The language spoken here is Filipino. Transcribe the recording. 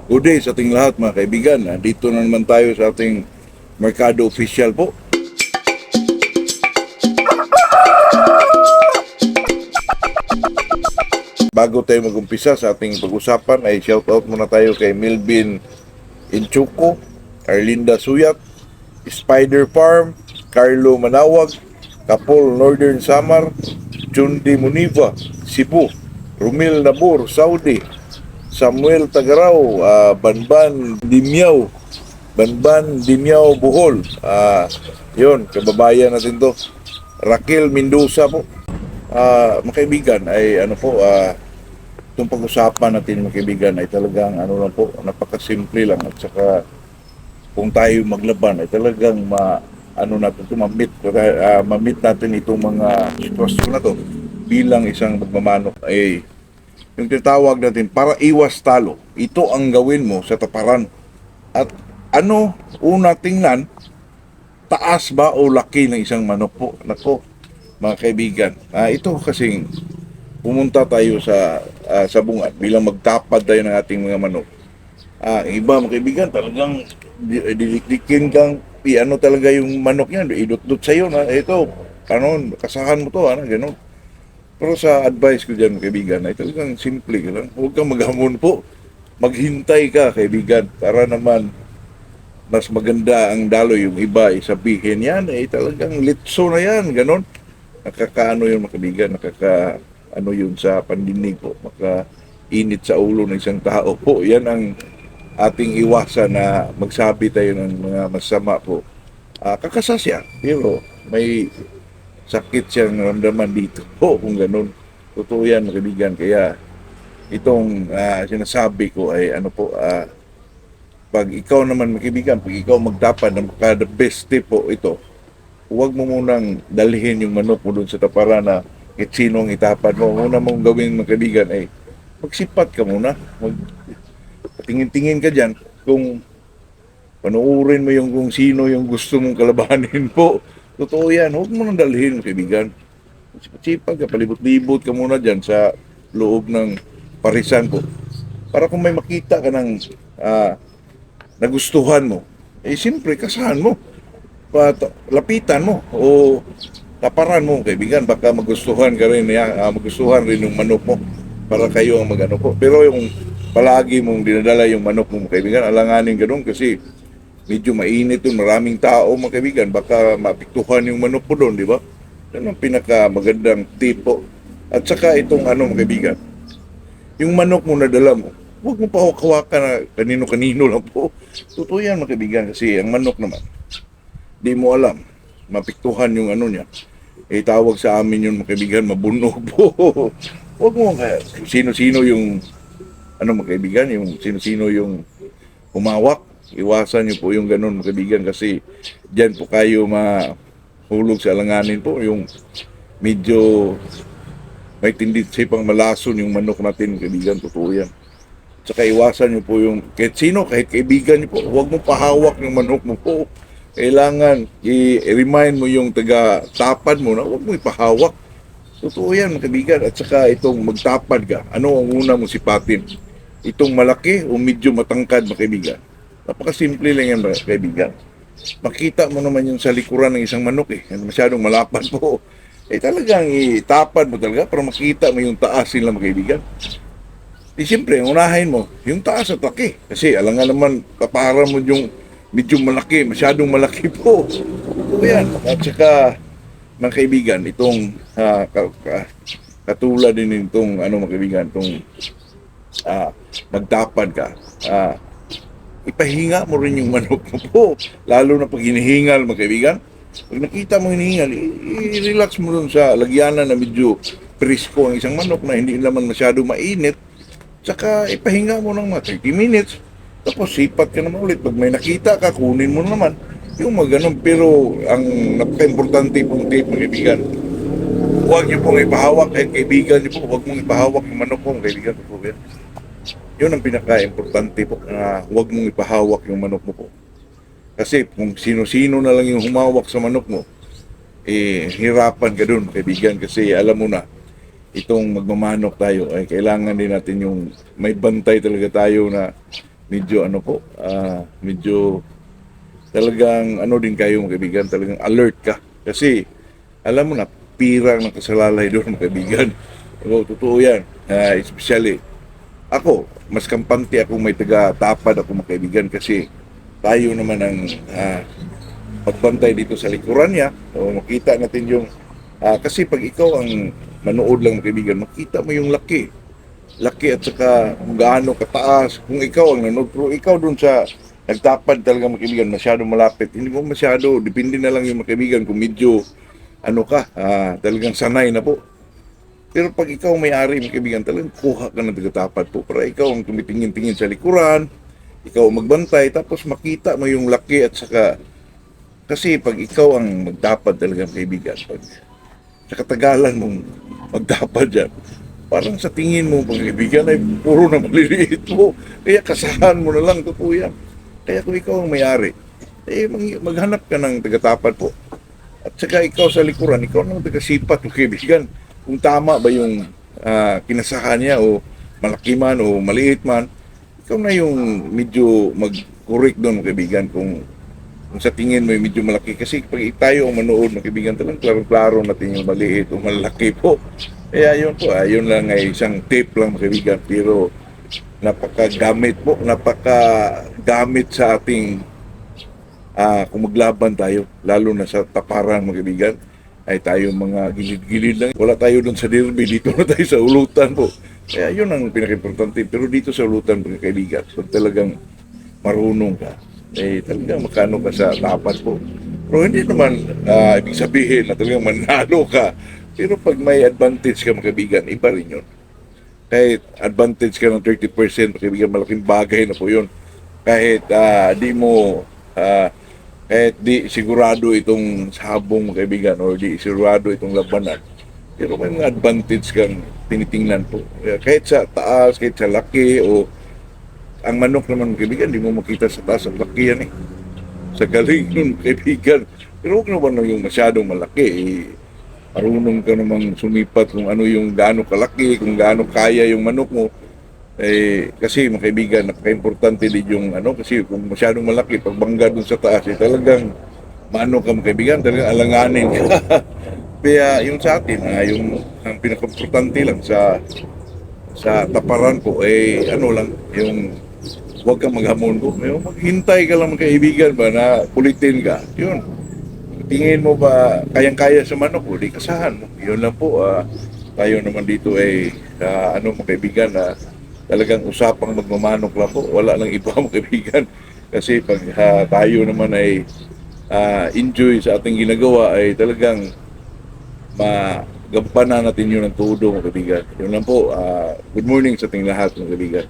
Good day sa ating lahat mga kaibigan. Dito na naman tayo sa ating Merkado Official po. Bago tayo mag-umpisa sa ating pag-usapan ay shoutout muna tayo kay Milvin Inchuco, Arlinda Suyat, Spider Farm, Carlo Manawag, Kapol Northern Samar, Chundi Muniva, Cebu, Rumil Nabur, Saudi, Samuel Tagaraw, Banban Dimyaw, Banban Dimyaw Bohol. Yun, kababayan natin to. Raquel Mendoza po. Mga kaibigan ay ano po, itong pag-usapan natin mga kaibigan ay talagang ano lang po, napakasimple lang at saka kung tayo maglaban ay talagang ano natin ito, ma-meet natin itong mga sitwasyon na to bilang isang magmamanok ay yung tinatawag natin para iwas talo. Ito ang gawin mo sa taparan. At ano, una tingnan, taas ba o laki ng isang manok po? Nako, mga kaibigan. Ito kasing pumunta tayo sa bungad bilang magtapad tayo ng ating mga manok. Iba mga kaibigan, talagang dilikdikin kang ano talaga yung manok yan, idot-dot sa'yo na, ito, ano, kasahan mo to, gano'n. Pero sa advice ko dyan, kaibigan, ay talagang simple ka lang. Huwag kang maghamon po. Maghintay ka, kaibigan, para naman mas maganda ang daloy. Yung iba, sabihin yan, talagang litso na yan, ganon. Nakakaano yun, mga kaibigan, ano yun sa pandinig po, makainit sa ulo ng isang tao po. Yan ang ating iwasan na magsabi tayo ng mga masama po. Kakasasya, pero may sakit siyang naramdaman dito po kung ganun. Totoo yan mga kaibigan. Kaya itong sinasabi ko ay ano po, pag ikaw naman mga kaibigan, pag ikaw magtapad ng the best tip po ito, huwag mo munang dalhin yung manok mo doon sa taparan na kahit sino ang itapad mo. Una mong gawin mga kaibigan ay magsipat ka muna. Tingin-tingin ka dyan kung panuurin mo yung kung sino yung gusto mong kalabanin po. Totoo yan. Huwag mo nang dalhin, kaibigan. Sipag ka, palibot-libot ka muna dyan sa loob ng parisan po. Para kung may makita ka ng nagustuhan mo, siyempre, kasahan mo. Lapitan mo o taparan mo, kaibigan. Baka magustuhan ka rin, magustuhan rin yung manok mo para kayo ang magano po. Pero yung palagi mong dinadala yung manok mo, kaibigan, alanganin ka doon kasi medyo mainit doon, maraming tao mga kaibigan, baka mapiktuhan yung manok mo doon, di ba? Yan ang pinaka magandang tip po. At saka itong ano mga kaibigan, yung manok mo na dala mo, huwag mo pa hawakan na kanino-kanino lang po. Totoo yan mga kaibigan kasi ang manok naman, di mo alam, mapiktuhan yung ano niya. Tawag sa amin yun mga kaibigan, mabunog po. Huwag mo sino-sino yung ano mga kaibigan, yung sino-sino yung humawak. Iwasan niyo po yung ganun mga kaibigan kasi diyan po kayo mahulog sa alanganin po, yung medyo may tendency pang malason yung manok natin mga kaibigan, totoo yan. Tsaka iwasan niyo po yung kahit sino, kahit kaibigan niyo po, huwag mo pahawak yung manok mo po. Kailangan i-remind mo yung taga-tapad mo na huwag mo ipahawak. Totoo yan mga kaibigan. At saka itong magtapad ka, ano ang una mong sipatin? Itong malaki o medyo matangkad mga kaibigan? Napakasimple lang yan mga kaibigan. Makita mo naman yung sa likuran ng isang manok masyadong malapad po. Talagang itapad mo talaga para makita mo yung taas nila mga kaibigan. Siyempre, unahin mo yung taas at laki. Kasi alam nga naman, kapara mo yung medyo malaki, masyadong malaki po. O yan. At saka, mga kaibigan, itong katulad din itong ano mga kaibigan, itong magtapad ka, ipahinga mo rin yung manok mo po. Lalo na pag hinihingal mga kaibigan. Pag nakita mo hinihingal, i-relax mo dun sa lagyanan na medyo presko ang isang manok na hindi naman masyado mainit. Tsaka ipahinga mo ng mga 30 minutes. Tapos sipat ka naman ulit. Pag may nakita ka, kunin mo naman. Yung mga ganun. Pero ang napaka-importante pong tip mga kaibigan, huwag niyo pong ipahawak kahit kaibigan niyo po. Huwag mong ipahawak yung manok po mga kaibigan. Yun ang pinaka-importante po na huwag mong ipahawak yung manok mo po. Kasi kung sino-sino na lang yung humawak sa manok mo, hirapan ka dun, kaibigan, kasi alam mo na, itong magmamanok tayo, ay kailangan din natin yung may bantay talaga tayo na medyo ano po, medyo talagang ano din kayo mga kaibigan, talagang alert ka. Kasi alam mo na, pirang nakasalalay doon mga kaibigan. So, totoo yan. Especially, ako, mas kampante ako may taga-tapad ako mga kaibigan kasi tayo naman ang magbantay dito sa likuran niya. So, makita natin yung, kasi pag ikaw ang manood lang mga kaibigan, makita mo yung laki at saka kung gaano kataas. Kung ikaw ang nanood, pero ikaw dun sa nagtapad talaga mga kaibigan, masyado malapit. Hindi mo masyado, depende na lang yung mga kaibigan kung medyo ano ka, talagang sanay na po. Pero pag ikaw may-ari mga kaibigan, talagang kuha ka ng tagatapad po. Para ikaw ang tumitingin-tingin sa likuran, ikaw ang magbantay, tapos makita mo yung laki at saka, kasi pag ikaw ang magtapad talaga mga kaibigan, pag sa katagalan mong magtapad dyan, parang sa tingin mo mga kaibigan ay puro na maliliit mo. Kaya kasahan mo na lang, totoo yan. Kaya kung ikaw ang may-ari, maghanap ka ng tagatapad po. At saka ikaw sa likuran, ikaw nang taga-sipat o kaibigan. Kung tama ba yung kinasahan niya o malaki man o maliit man, ikaw na yung medyo mag-correct doon kaibigan kung sa tingin mo medyo malaki. Kasi pag tayo ang manood ng kaibigan, talagang klaro-klaro natin yung maliit o malaki po. Kaya yun po, yun lang ay isang tip lang mga kaibigan. Pero napakagamit sa ating kung maglaban tayo, lalo na sa taparan mga kaibigan, ay tayo mga gilid-gilid lang. Wala tayo doon sa derby, dito na tayo sa ulutan po. Kaya yun ang pinaka-importante. Pero dito sa ulutan mga kaibigan, pag talagang marunong ka, talagang makano ka sa tapat po. Pero hindi naman ibig sabihin na talagang manalo ka. Pero pag may advantage ka mga kaibigan, iba rin yun. Kahit advantage ka ng 30%, mga kaibigan, malaking bagay na po yun. Kahit di mo kahit di sigurado itong sabong mga kaibigan or di sigurado itong labanan, pero may mga advantage kang tinitingnan po. Kahit sa taas, kahit sa laki o ang manok naman mga kaibigan, di mo makita sa taas ang laki yan eh. Sa galing nun kaibigan. Pero huwag naman yung masyadong malaki marunong ka namang sumipat kung ano yung gaano kalaki, kung gaano kaya yung manok mo. Kasi mga kaibigan, napaka-importante din yung kasi kung masyadong malaki, pag bangga dun sa taas, talagang maano ka mga kaibigan, talagang alanganin ka. Kaya yung sa atin, yung ang pinaka-importante lang sa taparan ko, lang, yung huwag kang maghamon po. Yung maghintay ka lang mga kaibigan ba na kulitin ka. Yun. Tingin mo ba kayang-kaya sa manok o di kasahan mo? Yun lang po. Tayo naman dito mga kaibigan talagang usapang magmamanok lang po. Wala lang iba mga kaibigan. Kasi pag tayo naman ay enjoy sa ating ginagawa ay talagang magampanan natin yun ng todo mga kaibigan. Yun lang po. Good morning sa ating lahat mga kaibigan.